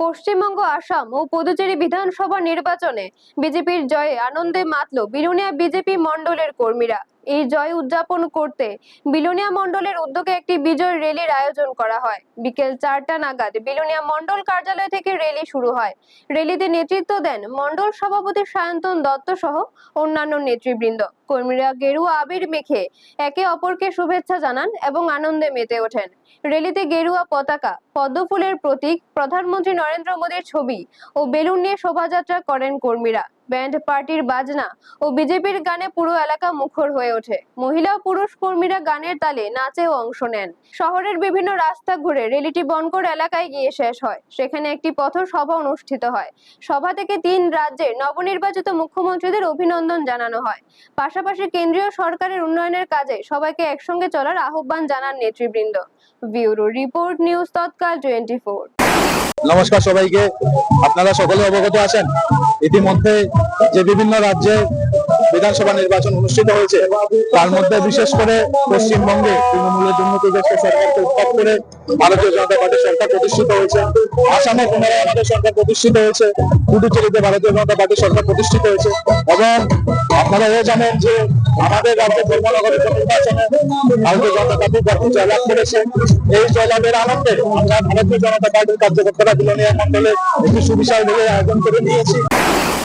পশ্চিমবঙ্গ, আসাম ও পুদুচেরি বিধানসভা নির্বাচনে বিজেপির জয়ে আনন্দে মাতল বিলোনিয়া বিজেপি মণ্ডলের কর্মীরা। এই জয় উদযাপন করতে বিলোনিয়া মণ্ডলের উদ্যোগে একটি বিজয় র্যালির আয়োজন করা হয়। বিকেল 4টা নাগাদ বিলোনিয়া মণ্ডল কার্যালয় থেকে র্যালি শুরু হয়। র্যালিতে নেতৃত্ব দেন মণ্ডল সভাপতি সায়ন্তন দত্ত সহ অন্যান্য নেতৃবৃন্দ। কর্মীরা গেরুয়া আবির মেখে একে অপরকে শুভেচ্ছা জানান এবং আনন্দে মেতে ওঠেন। র্যালিতে গেরুয়া পতাকা, পদ্ম ফুলের প্রতীক, প্রধানমন্ত্রী নরেন্দ্র মোদীর ছবি ও বেলুন নিয়ে শোভাযাত্রা করেন কর্মীরা। ব্যান্ড পার্টির বাজনা ও বিজেপির গানে পুরো এলাকা মুখর হয়ে ওঠে। মহিলা ও পুরুষ কর্মীরা গানের তালে নাচেও অংশ নেন। শহরের বিভিন্ন রাস্তা ঘুরে র্যালিটি বনকর এলাকায় গিয়ে শেষ হয়। সেখানে একটি পথসভা অনুষ্ঠিত হয়। সভা থেকে 3 রাজ্যের নবনির্বাচিত মুখ্যমন্ত্রীদের অভিনন্দন জানানো হয়। পাশাপাশি কেন্দ্রীয় সরকারের উন্নয়নের কাজে সবাইকে একসঙ্গে চলার আহ্বান জানান নেতৃবৃন্দ। ব্যুরো রিপোর্ট, নিউজ তৎকাল 24। নমস্কার সবাইকে। আপনারা সকলে অবগত আছেন ইতিমধ্যে যে বিভিন্ন রাজ্যে বিধানসভা নির্বাচন অনুষ্ঠিত হয়েছে, তার মধ্যে বিশেষ করে পশ্চিমবঙ্গে তৃণমূলের দুর্নীতিগ্রস্ত সরকারকে উৎখাত করে ভারতীয় জনতা পার্টির সরকার প্রতিষ্ঠিত হয়েছে। আসামে পুনরায় আমাদের সরকার প্রতিষ্ঠিত হয়েছে। পুদুচেরিতে ভারতীয় জনতা পার্টির সরকার প্রতিষ্ঠিত হয়েছে। এবং আপনারা এও জানেন যে আমাদের রাজ্যে ধর্মনগরের নির্বাচনে ভারতীয় জনতা পার্টি প্রার্থী জয়লাভ করেছে। এই জয়লাভের আনন্দে আমরা ভারতীয় জনতা পার্টির কার্যকর্তারা বিলোনিয়া মণ্ডলে একটি সুবিশাল র্যালির আয়োজন করে নিয়েছি।